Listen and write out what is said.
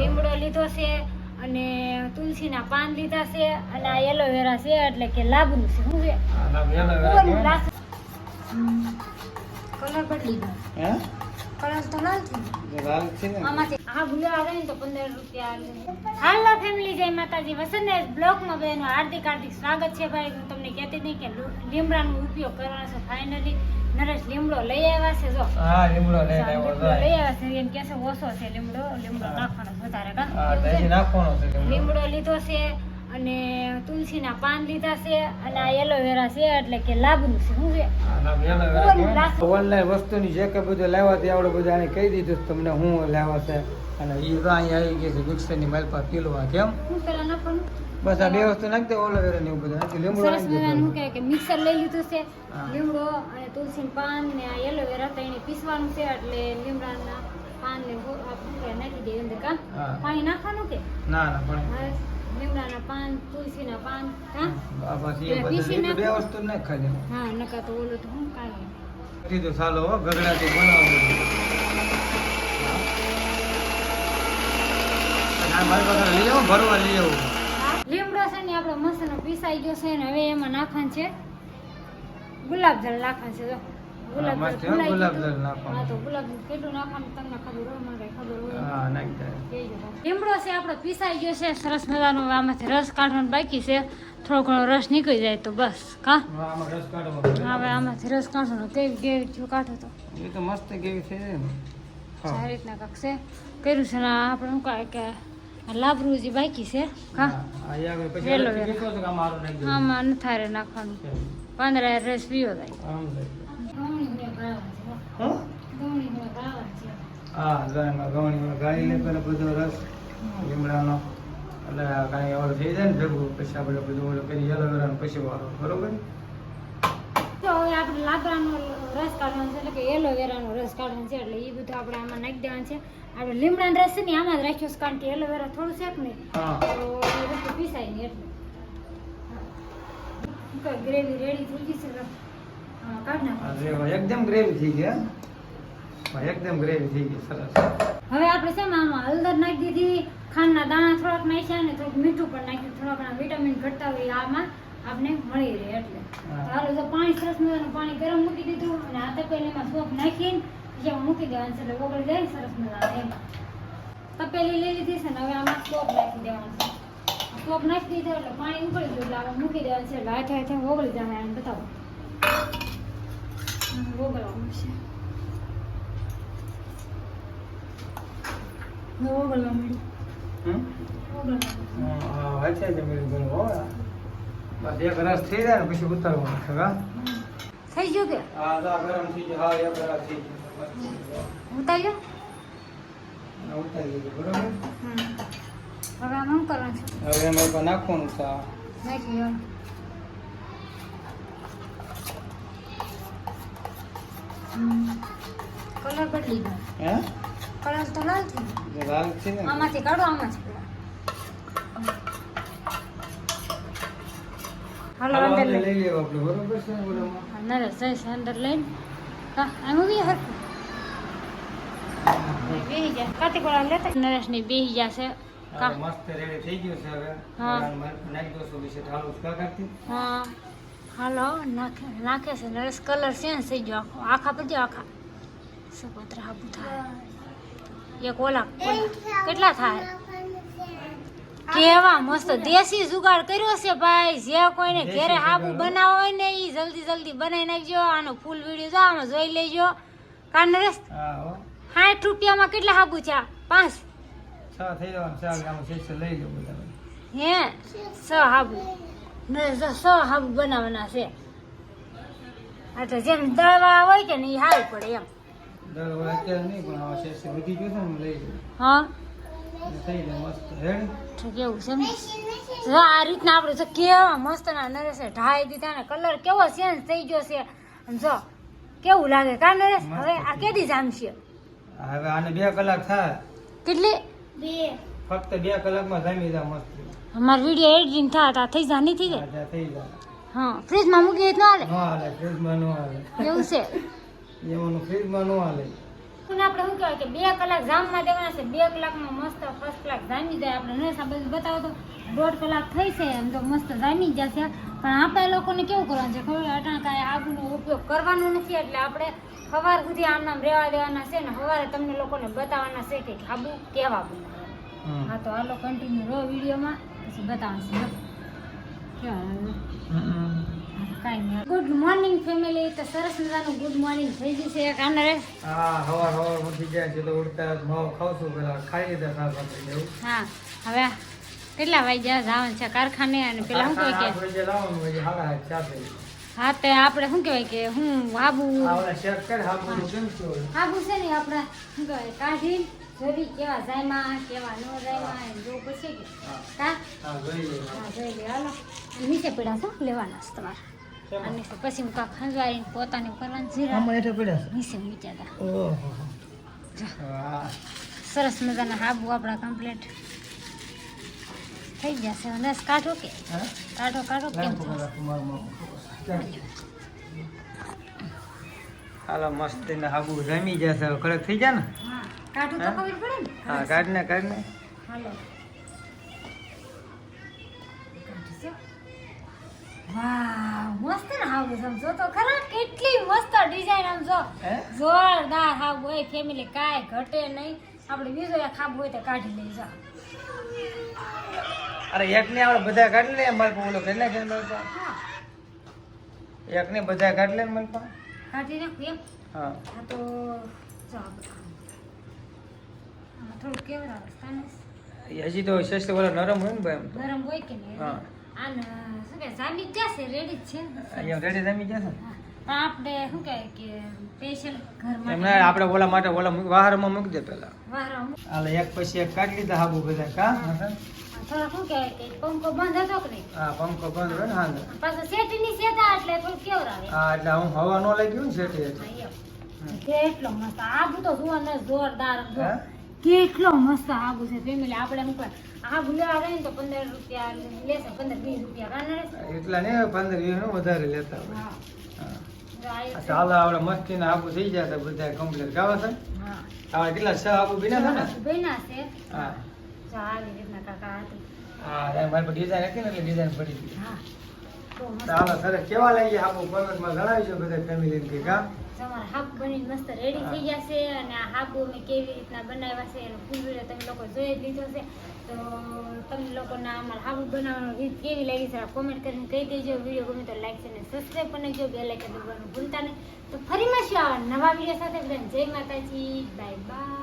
લીમડો લીધો છે અને તુલસીના પાન લીધા છે અને આ એલોવેરા છે એટલે કે લાબનું છે. શું છે? કલર બદલી ગયો. હે કલર તો લાલ છે. લાલ છે ને આમાંથી આ ભૂલો આવે ને તો 15 રૂપિયા આવે. હાલો ફેમિલી, જય માતાજી. વસંતને બ્લોગમાં બહેનો હાર્દિક સ્વાગત છે. ભાઈ હું તમને કહેતી નહીં કે લીમડાનો ઉપયોગ કરવાનો છે. ફાઇનલી નરેશ લીમડો લઈ આવ્યા છે. જો હા લીમડો લઈ આવ્યા છે. એમ કે છે ઓછો છે લીમડો નાખવાનો વધારે કા નાખવાનો છે. લીમડો લીધો છે અને તુલસીના પાન લીધા છે અને આ એલોવેરા છે એટલે કે લાબનું છે. શું છે? ઓનલાઈન વસ્તુની જે કે બધું લાવ્યા તે આપણે બધા આને કહી દીધું તમને હું લાવ્યા છે અને એ તો અહીંયા આવી ગઈ છે મિક્સરની માલપા પીલવા. કેમ શું પેલા નાખવાનું? બસ આ બે વસ્તુ નાખી દે, એલોવેરા ને એવું બધું નાખી લીમડો સરસ નાખી મજાનું દે. શું કહેવાય કે મિક્સર લઈ લીધું છે. લીમડો અને તુલસીના પાન ને આ એલોવેરા તેને પીસવાનું છે એટલે લીમડાના પાન ને નાખી દે અંદર કા પાણી નાખવાનું કે ના ના પણ લીમડાના પાન તુલસીના પાન આ બસ એ બધું બે વસ્તુ નાખી દે. હા નકા તો ઓલો તો હું કાઢી કીધું ચાલો હો ગગડાથી બનાવો. આ મારી પાસે લઈ આવો, ભરવા લઈ આવો. લીમડો છે ને આપણો મસાલો પીસાઈ ગયો છે ને હવે એમાં નાખવાનું છે ગુલાબજળ નાખવાનું છે. જો ગુલાબજળ નાખવાનું. હા તો ગુલાબજળ કેટલું નાખવાનું તમને ખબર હોય, મને કઈ ખબર હોય. હા નાખી દે. લીમડો છે આપણો પીસાઈ ગયો છે સરસ મજાનો. આમાંથી રસ કાઢવાનો બાકી છે. થોડો ઘણો રસ નીકળી જાય તો બસ કા આમાં રસ કાઢવો. હવે આમાંથી રસ કાઢવાનો. કેવી જો કાઢો તો એ તો મસ્ત કેવી છે ને. આ રીતના કાંક છે કર્યું છે ને આપણે શું કહે કે લાબરું જે બાકી છે કા આમાં નથારે નાખવાનું. પાંદડા રસ પીવો થાય. હા ઘઉંની ગાળી લે પેલા બધો રસ લીમડાનો એટલે કાંઈ ઓલું થઈ જાય ને ભેગું પછી આપણે બધું ઓલું કરી એલોવેરાનો પછી વાળો બરોબર. તો હવે આપણે લાકડાનો રસ કાઢવાનો છે એટલે કે એલોવેરાનો રસ કાઢવાનો છે એટલે એ બધું આપણે આમાં નાખી દેવાનું છે. આપણે લીમડાનો રસ છે ને આમાં જ રાખ્યો છે કારણ કે એલોવેરા થોડું છે ને તો એ બધું પીસાય નહીં એટલે ગ્રેવી રેડી થઈ ગઈ છે. કાઢ નાખો. એકદમ ગ્રેવી થઈ ગઈ. એકદમ ગ્રેવી થઈ ગઈ સરસ. હવે આપણે છે ને આમાં હળદર નાખી દીધી, ખાંડના દાણા થોડાક નાખ્યા ને થોડુંક મીઠું પણ નાખ્યું. થોડા ઘણા વિટામિન ઘટતા હોય આમાં આપણે મળી રહે એટલે. હાલો જો પાણી સરસ મજાનું પાણી ગરમ મૂકી દીધું અને આ તપેલીમાં સોપ નાખીને પછી મૂકી દેવાનું છે એટલે ઓગળી જાય સરસ મજાનું. એમ તપેલી લઈ લીધી છે ને હવે આમાં સોપ નાખી દેવાનું છે. સોપ નાખી દીધો એટલે પાણી ઉકળી ગયું એટલે આપણે મૂકી દેવાનું છે એટલે હાથે હાથે ઓગળી જાય. આને બતાવો ઓગળવાનું છે. ઓગળવા મળ્યું. બસ એક રસ થઈ જાય ને પછી ઉતારવાનું છે. થઈ ગયું કે હા ગરમ થઈ ગયું. હા એક રસ થઈ ઉતારી ગયો. ગયું. ઉતારી ગયું બરોબર. હવે આમાં શું કરવાનું છે? હવે એમાં ઉપર નાખવાનું છે. નાખી દો. કલર બદલી ગયો. હે કલર તો લાલ છે. લાલ છે ને આમાંથી કાઢો. આમાંથી હાલો અંદર લઈ લઈ લેવું આપણે બરોબર છે ને ઓલામાં. નરેશ જઈશ અંદર લઈને કા આમ બી હરખું બેહી જાય. કાર્તિક વાળા લેતા નરેશની બેહી જશે કા. મસ્ત રેડી થઈ ગયું છે હવે. હા. નાખી દો વિશે ઢાળું કા કરતી. હા હાલો નાખે છે નરેશ. કલર ચેન્જ થઈ ગયો આખા પડજો. આખા સપોતરા હાબુ થાય. એક ઓલા કેટલા થાય કેવા મસ્ત દેશી જુગાડ કર્યો છે ભાઈ. જે કોઈને ઘરે હાબુ બનાવો હોય ને એ જલ્દી જલ્દી બનાવી નાખજો. આનો ફૂલ વિડીયો જો આમાં જોઈ લેજો. કા નરેશ હા હો 60 રૂપિયામાં કેટલા હાબુ છે? 5 છ થઈ જવાનું છે. આમાં શેષ લઈ લો બધા. હે 6 હાબુ નરેશ 6 હાબુ બનાવવાના છે. આ તો જેમ દળવા હોય કે ને એ સારું પડે એમ. દર વખતે અત્યારે નહીં પણ આવા શેષ વધી ગયું છે ને લઈ લો. હા થઈ જાય મસ્ત રેડી. તો કેવું છે ને જો આ રીતના આપણે જો કેવા મસ્ત ના નરેશે ઢાઈ દીધા ને કલર કેવો ચેન્જ થઈ ગયો છે. અને જો કેવું લાગે કા નરેશ. હવે આ કેદી જામશે? હવે આને 2 કલાક થાય. કેટલી? 2 ફક્ત 2 કલાકમાં જામી જાય મસ્ત. અમાર વિડિયો એડિટિંગ થાય થઈ જા નહીં થઈ જાય. હા થઈ જાય. હા ફ્રીજમાં મૂકી દે ન હાલે. ન હાલે ફ્રીજમાં ન હાલે. એવું છે એવાનું ફ્રીજમાં ન હાલે. આપણે શું કહેવાય કે 2 કલાક જામમાં દેવાના છે. 2 કલાકમાં મસ્ત ફર્સ્ટ ક્લાસ જામી જાય. આપણે નસા બધું બતાવો તો 1.5 કલાક થઈ છે એમ તો મસ્ત જામી જ જશે. પણ આપણે લોકોને કેવું કરવાનું છે ખબર? અટાણ કાંઈ આબુનો ઉપયોગ કરવાનો નથી, એટલે આપણે સવાર સુધી આમ નામ રહેવા દેવાના છે ને સવારે તમને લોકોને બતાવવાના છે કે આબુ કેવા બનાવવાના. હા તો હાલો કન્ટિન્યુ રહો વિડીયોમાં, પછી બતાવવાનું છે કેવા. કાંઈ નહીં. Good morning family. તો સરસ મજાનું ગુડ મોર્નિંગ થઈ ગયું છે કાને રે. હા હવાર ઉઠી જાય છે તો ઉઠતા માવ ખાવ છું પેલા ખાઈ લીધા શાકભાજી જેવું. હા હવે કેટલા વાગ્યા જવાનું છે કારખાને? અને પેલા શું કહેવાય કે લાવવાનું હોય હાલા ચા પી. હા તે આપણે શું કહેવાય કે હું આબુ ચેક કર હાબુ કેમ છે આબુ છે ને આપણે શું કહેવાય કાઢી જોઈ કેવા જાયમાં કેવા નો જાયમાં એમ જોવું પડશે કે કા. હા જોઈ લે. હા જોઈ લે હાલો. અને નીચે પડ્યા છો લેવાના છે તમારે. અને પછી હું કાંક ખંજવારીને પોતાને કરવાનું જીરા હેઠે પડ્યા નીચે મૂક્યા હતા. છે. ઓહો. હા. સરસ મજાના હાબુ આપણા કમ્પ્લીટ થઈ ગયા છે. નસ કાઢો કે હા કાઢો કાઢો કેમ છે? હાલો મસ્તી ને હાબુ જમી જશે કડક થઈ જાય ને. હા કાઢો તો ખબર પડે ને. હા કાઢ ને હાલો વાહ મસ્ત ને હાબુ સમજો તો ખરા કેટલી મસ્ત ડિઝાઇન આમ જો હે? જોરદાર હાબુ એ ફેમિલી કાંઈ ઘટે નહીં. આપણે બીજો એક હાબુ હોય તો કાઢી લઈ જાઓ. અરે એક ને આપણે બધા કાઢી લે મારે ઓલો કેટલા છે મારે પાસે? હા એક ને બધા કાઢી લે મારે પાસે. કાઢી નાખું એમ. હા હા તો જો થોડું કેવડાવે સ્થાનસ એ હજી તો સસ્તે ઓલા નરમ હોય ને ભાઈ એમ તો. ગરમ હોય કે નહીં? હા. આને શું કે જામી જ જશે રેડી જ છે ને. અહીંયા રેડી જમી જશે ને. હા. પણ આપણે શું કહે કે સ્પેશિયલ ઘર એમને માટે આપણે ઓલા માટે ઓલા વાહરમાં મૂકી દે પેલા. વારો હાલે એક પછી એક કાઢી લીધા હાબુ બધા કા. થોડો શું કહે કે પંખો બંધ હતો કે નહીં? હા પંખો બંધ હોય ને હા. પાછું શેઠની સેતા એટલે થોડું કેવડાવે. હા એટલે હું હવા ન લાગી ને સેટી એટલે. કેટલો મસ્ત આબુ તો જોવાનો જોરદાર જો. હે? કેટલો મસ્ત આબુ છે ફેમિલી. આપણે શું કહે આબુ લેવા જાય ને તો 15 રૂપિયા લેશે, 15-20 રૂપિયા કાને રહેશે. એટલા ને 15-20 નું વધારે લેતા હોય. હા હા. જો આ એક છે. ચાલો આપણે મસ્તી ના હાબુ થઈ જશે બધા કમ્પ્લીટ ગાવા છે. હા આ કેટલા 6 હાબુ બીના છે ને. બન્યા છે. હા જો આવી રીતના કાકા હતું. હા મારી પર ડિઝાઇન હતી ને એટલે ડિઝાઇન પડી ગઈ. હા તો મસ્ત. ચાલો સરસ કેવા લાગી હાબુ કોમેન્ટમાં જણાવજો બધા ફેમિલી કે કા. તમારા હાબુ બનીને મસ્ત રેડી થઈ જશે. અને આ હાબુ અમે કેવી રીતના બનાવ્યા છે એનો ફૂલ વિડીયો તમે લોકો જોઈ જ લીધો છે. તો તમને લોકોને અમારા હાબુ બનાવવાનો રીત કેવી લાગી છે કોમેન્ટ કરીને કહી દેજો. વિડીયો ગમે તો લાઈક અને સબસ્ક્રાઈબ પણ કરજો. બેલ આઇકન દબાવવાનું ભૂલતા નહીં. તો ફરી મળશું આવા નવા વિડીયો સાથે. બધાને જય માતાજી. Bye bye.